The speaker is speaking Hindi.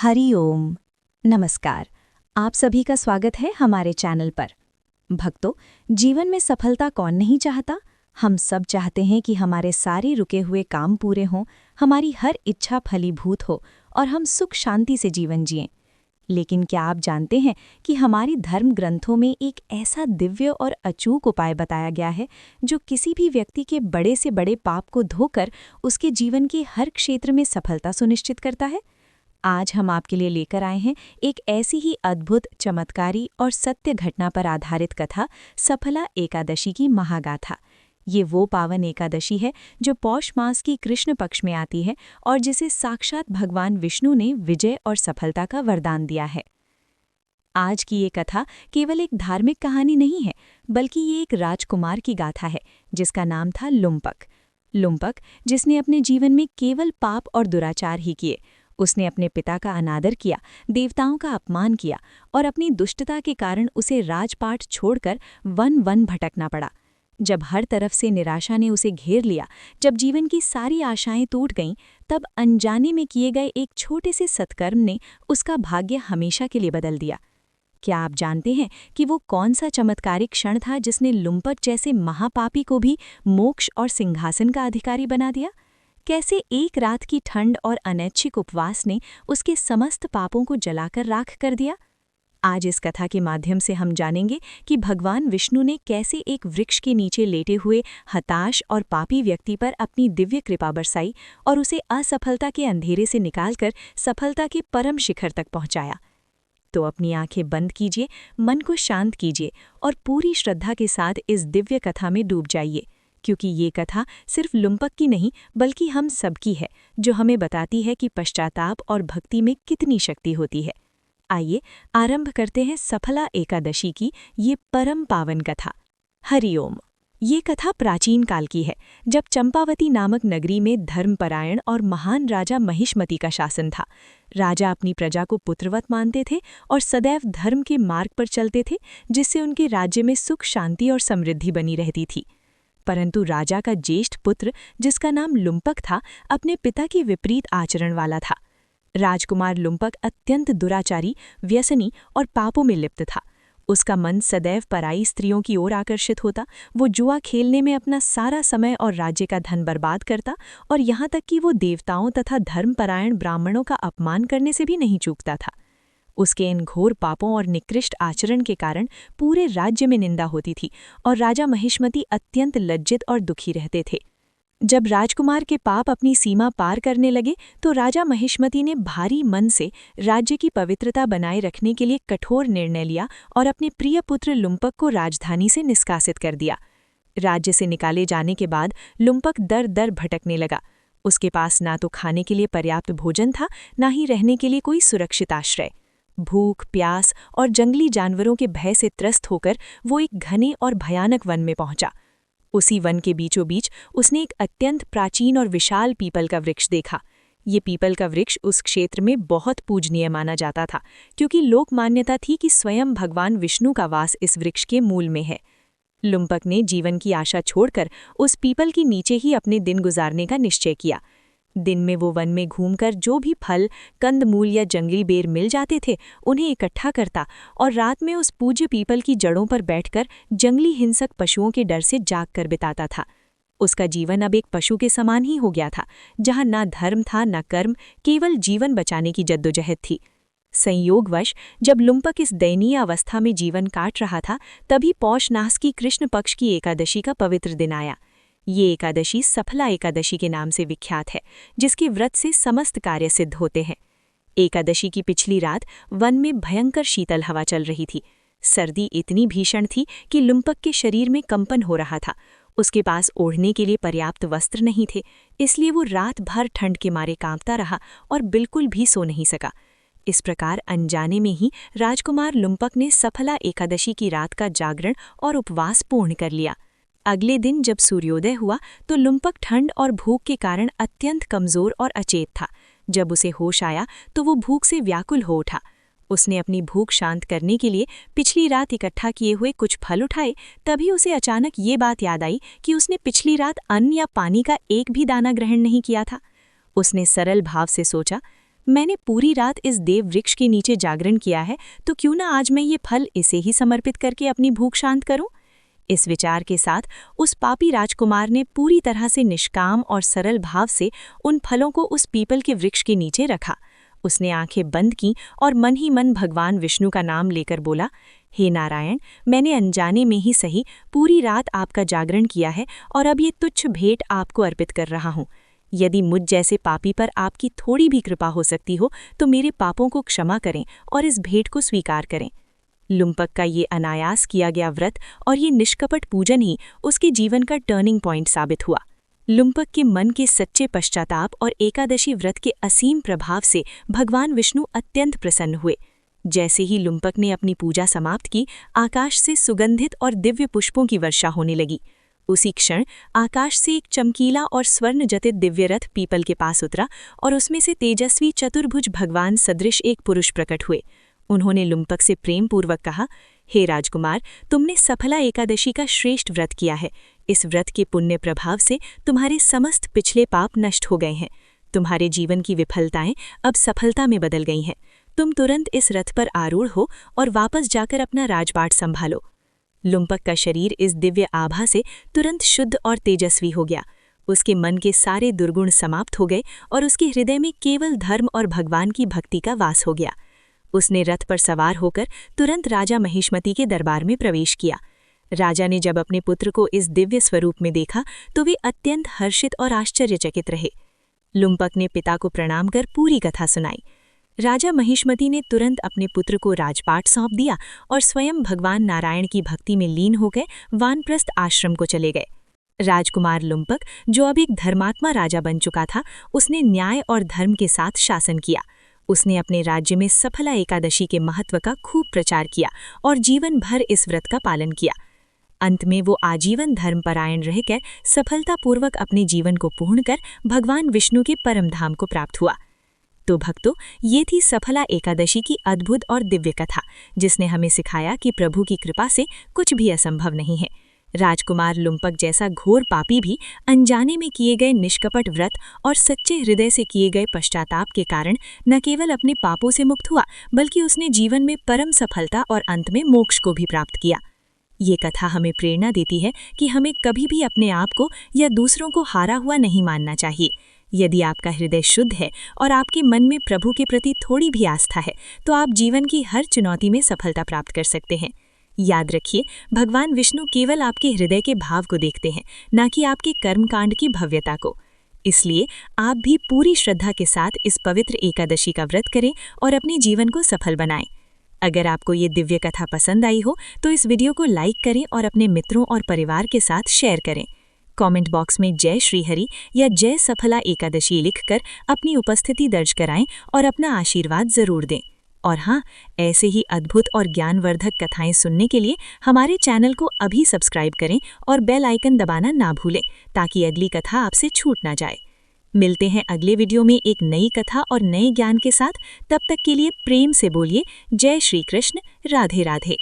हरि ओम। नमस्कार। आप सभी का स्वागत है हमारे चैनल पर। भक्तों, जीवन में सफलता कौन नहीं चाहता। हम सब चाहते हैं कि हमारे सारे रुके हुए काम पूरे हों, हमारी हर इच्छा फलीभूत हो और हम सुख शांति से जीवन जिएं। लेकिन क्या आप जानते हैं कि हमारी धर्म ग्रंथों में एक ऐसा दिव्य और अचूक उपाय बताया गया है जो किसी भी व्यक्ति के बड़े से बड़े पाप को धोकर उसके जीवन के हर क्षेत्र में सफलता सुनिश्चित करता है। आज हम आपके लिए लेकर आए हैं एक ऐसी ही अद्भुत, चमत्कारी और सत्य घटना पर आधारित कथा, सफला एकादशी की महागाथा। ये वो पावन एकादशी है जो पौष मास की कृष्ण पक्ष में आती है और जिसे साक्षात भगवान विष्णु ने विजय और सफलता का वरदान दिया है। आज की ये कथा केवल एक धार्मिक कहानी नहीं है, बल्कि ये एक राजकुमार की गाथा है जिसका नाम था लुम्पक। लुम्पक, जिसने अपने जीवन में केवल पाप और दुराचार ही किए। उसने अपने पिता का अनादर किया, देवताओं का अपमान किया और अपनी दुष्टता के कारण उसे राजपाट छोड़कर वन भटकना पड़ा। जब हर तरफ से निराशा ने उसे घेर लिया, जब जीवन की सारी आशाएं टूट गईं, तब अनजाने में किए गए एक छोटे से सत्कर्म ने उसका भाग्य हमेशा के लिए बदल दिया। क्या आप जानते हैं कि वो कौन सा चमत्कारिक क्षण था जिसने लुम्पक जैसे महापापी को भी मोक्ष और सिंहासन का अधिकारी बना दिया? कैसे एक रात की ठंड और अनैच्छिक उपवास ने उसके समस्त पापों को जलाकर राख कर दिया? आज इस कथा के माध्यम से हम जानेंगे कि भगवान विष्णु ने कैसे एक वृक्ष के नीचे लेटे हुए हताश और पापी व्यक्ति पर अपनी दिव्य कृपा बरसाई और उसे असफलता के अंधेरे से निकालकर सफलता के परम शिखर तक पहुंचाया। तो अपनी आंखें बंद कीजिए, मन को शांत कीजिए और पूरी श्रद्धा के साथ इस दिव्य कथा में डूब जाइए, क्योंकि ये कथा सिर्फ लुम्पक की नहीं बल्कि हम सबकी है, जो हमें बताती है कि पश्चाताप और भक्ति में कितनी शक्ति होती है। आइए आरंभ करते हैं सफला एकादशी की ये परम पावन कथा। हरि ओम। ये कथा प्राचीन काल की है, जब चंपावती नामक नगरी में धर्मपरायण और महान राजा महिष्मति का शासन था। राजा अपनी प्रजा को पुत्रवत मानते थे और सदैव धर्म के मार्ग पर चलते थे, जिससे उनके राज्य में सुख शांति और समृद्धि बनी रहती थी। परंतु राजा का ज्येष्ठ पुत्र, जिसका नाम लुम्पक था, अपने पिता के विपरीत आचरण वाला था। राजकुमार लुम्पक अत्यंत दुराचारी, व्यसनी और पापों में लिप्त था। उसका मन सदैव पराई स्त्रियों की ओर आकर्षित होता। वो जुआ खेलने में अपना सारा समय और राज्य का धन बर्बाद करता और यहाँ तक कि वो देवताओं तथा धर्मपरायण ब्राह्मणों का अपमान करने से भी नहीं चूकता था। उसके इन घोर पापों और निकृष्ट आचरण के कारण पूरे राज्य में निंदा होती थी और राजा महिष्मति अत्यंत लज्जित और दुखी रहते थे। जब राजकुमार के पाप अपनी सीमा पार करने लगे तो राजा महिष्मति ने भारी मन से राज्य की पवित्रता बनाए रखने के लिए कठोर निर्णय लिया और अपने प्रिय पुत्र लुम्पक को राजधानी से निष्कासित कर दिया। राज्य से निकाले जाने के बाद लुम्पक दर दर भटकने लगा। उसके पास ना तो खाने के लिए पर्याप्त भोजन था, ना ही रहने के लिए कोई सुरक्षित आश्रय। भूख, प्यास और जंगली जानवरों के भय से त्रस्त होकर वो एक घने और भयानक वन में पहुंचा। उसी वन के बीचों बीच उसने एक अत्यंत प्राचीन और विशाल पीपल का वृक्ष देखा। ये पीपल का वृक्ष उस क्षेत्र में बहुत पूजनीय माना जाता था, क्योंकि लोक मान्यता थी कि स्वयं भगवान विष्णु का वास इस वृक्ष के मूल में है। लुम्पक ने जीवन की आशा छोड़कर उस पीपल के नीचे ही अपने दिन गुजारने का निश्चय किया। दिन में वो वन में घूमकर जो भी फल, कंदमूल या जंगली बेर मिल जाते थे, उन्हें इकट्ठा करता और रात में उस पूज्य पीपल की जड़ों पर बैठकर जंगली हिंसक पशुओं के डर से जाग कर बिताता था। उसका जीवन अब एक पशु के समान ही हो गया था, जहाँ ना धर्म था ना कर्म, केवल जीवन बचाने की जद्दोजहद थी। संयोगवश जब लुम्पक इस दयनीय अवस्था में जीवन काट रहा था, तभी पौष मास की कृष्ण पक्ष की एकादशी का पवित्र दिन आया। ये एकादशी सफला एकादशी के नाम से विख्यात है, जिसके व्रत से समस्त कार्य सिद्ध होते हैं। एकादशी की पिछली रात वन में भयंकर शीतल हवा चल रही थी। सर्दी इतनी भीषण थी कि लुम्पक के शरीर में कंपन हो रहा था। उसके पास ओढ़ने के लिए पर्याप्त वस्त्र नहीं थे, इसलिए वो रात भर ठंड के मारे कांपता रहा और बिल्कुल भी सो नहीं सका। इस प्रकार अनजाने में ही राजकुमार लुम्पक ने सफला एकादशी की रात का जागरण और उपवास पूर्ण कर लिया। अगले दिन जब सूर्योदय हुआ तो लुम्पक ठंड और भूख के कारण अत्यंत कमजोर और अचेत था। जब उसे होश आया तो वो भूख से व्याकुल हो उठा। उसने अपनी भूख शांत करने के लिए पिछली रात इकट्ठा किए हुए कुछ फल उठाए। तभी उसे अचानक ये बात याद आई कि उसने पिछली रात अन्न या पानी का एक भी दाना ग्रहण नहीं किया था। उसने सरल भाव से सोचा, मैंने पूरी रात इस देव वृक्ष के नीचे जागरण किया है, तो क्यों ना आज मैं ये फल इसे ही समर्पित करके अपनी भूख शांत करूं? इस विचार के साथ उस पापी राजकुमार ने पूरी तरह से निष्काम और सरल भाव से उन फलों को उस पीपल के वृक्ष के नीचे रखा। उसने आंखें बंद की और मन ही मन भगवान विष्णु का नाम लेकर बोला, हे नारायण, मैंने अनजाने में ही सही पूरी रात आपका जागरण किया है और अब ये तुच्छ भेंट आपको अर्पित कर रहा हूँ। यदि मुझ जैसे पापी पर आपकी थोड़ी भी कृपा हो सकती हो तो मेरे पापों को क्षमा करें और इस भेंट को स्वीकार करें। लुम्पक का ये अनायास किया गया व्रत और ये निष्कपट पूजन ही उसके जीवन का टर्निंग पॉइंट साबित हुआ। लुम्पक के मन के सच्चे पश्चाताप और एकादशी व्रत के असीम प्रभाव से भगवान विष्णु अत्यंत प्रसन्न हुए। जैसे ही लुम्पक ने अपनी पूजा समाप्त की, आकाश से सुगंधित और दिव्य पुष्पों की वर्षा होने लगी। उसी क्षण आकाश से एक चमकीला और स्वर्ण जटित दिव्य रथ पीपल के पास उतरा और उसमें से तेजस्वी चतुर्भुज भगवान सदृश एक पुरुष प्रकट हुए। उन्होंने लुम्पक से प्रेम पूर्वक कहा, हे राजकुमार, तुमने सफला एकादशी का श्रेष्ठ व्रत किया है। इस व्रत के पुण्य प्रभाव से तुम्हारे समस्त पिछले पाप नष्ट हो गए हैं। तुम्हारे जीवन की विफलताएं अब सफलता में बदल गई हैं। तुम तुरंत इस रथ पर आरूढ़ हो और वापस जाकर अपना राजपाट संभालो। लुम्पक का शरीर इस दिव्य आभा से तुरंत शुद्ध और तेजस्वी हो गया। उसके मन के सारे दुर्गुण समाप्त हो गए और उसके हृदय में केवल धर्म और भगवान की भक्ति का वास हो गया। उसने रथ पर सवार होकर तुरंत राजा महिष्मति के दरबार में प्रवेश किया। राजा ने जब अपने पुत्र को इस दिव्य स्वरूप में देखा तो वे अत्यंत हर्षित और आश्चर्यचकित रहे। लुम्पक ने पिता को प्रणाम कर पूरी कथा सुनाई। राजा महिष्मति ने तुरंत अपने पुत्र को राजपाट सौंप दिया और स्वयं भगवान नारायण की भक्ति में लीन हो गए वानप्रस्थ आश्रम को चले गए। राजकुमार लुम्पक, जो अब एक धर्मात्मा राजा बन चुका था, उसने न्याय और धर्म के साथ शासन किया। उसने अपने राज्य में सफला एकादशी के महत्व का खूब प्रचार किया और जीवन भर इस व्रत का पालन किया। अंत में वो आजीवन धर्मपरायण रहकर सफलतापूर्वक अपने जीवन को पूर्ण कर भगवान विष्णु के परम धाम को प्राप्त हुआ। तो भक्तों, ये थी सफला एकादशी की अद्भुत और दिव्य कथा, जिसने हमें सिखाया कि प्रभु की कृपा से कुछ भी असंभव नहीं है। राजकुमार लुम्पक जैसा घोर पापी भी अनजाने में किए गए निष्कपट व्रत और सच्चे हृदय से किए गए पश्चाताप के कारण न केवल अपने पापों से मुक्त हुआ, बल्कि उसने जीवन में परम सफलता और अंत में मोक्ष को भी प्राप्त किया। ये कथा हमें प्रेरणा देती है कि हमें कभी भी अपने आप को या दूसरों को हारा हुआ नहीं मानना चाहिए। यदि आपका हृदय शुद्ध है और आपके मन में प्रभु के प्रति थोड़ी भी आस्था है, तो आप जीवन की हर चुनौती में सफलता प्राप्त कर सकते हैं। याद रखिए, भगवान विष्णु केवल आपके हृदय के भाव को देखते हैं, न कि आपके कर्मकांड की भव्यता को। इसलिए आप भी पूरी श्रद्धा के साथ इस पवित्र एकादशी का व्रत करें और अपने जीवन को सफल बनाएं। अगर आपको ये दिव्य कथा पसंद आई हो तो इस वीडियो को लाइक करें और अपने मित्रों और परिवार के साथ शेयर करें। कमेंट बॉक्स में जय श्रीहरि या जय सफला एकादशी लिखकर अपनी उपस्थिति दर्ज कराएं और अपना आशीर्वाद जरूर दें। और हाँ, ऐसे ही अद्भुत और ज्ञानवर्धक कथाएं सुनने के लिए हमारे चैनल को अभी सब्सक्राइब करें और बेल आइकन दबाना ना भूलें, ताकि अगली कथा आपसे छूट ना जाए। मिलते हैं अगले वीडियो में एक नई कथा और नए ज्ञान के साथ। तब तक के लिए प्रेम से बोलिए जय श्री कृष्ण, राधे राधे।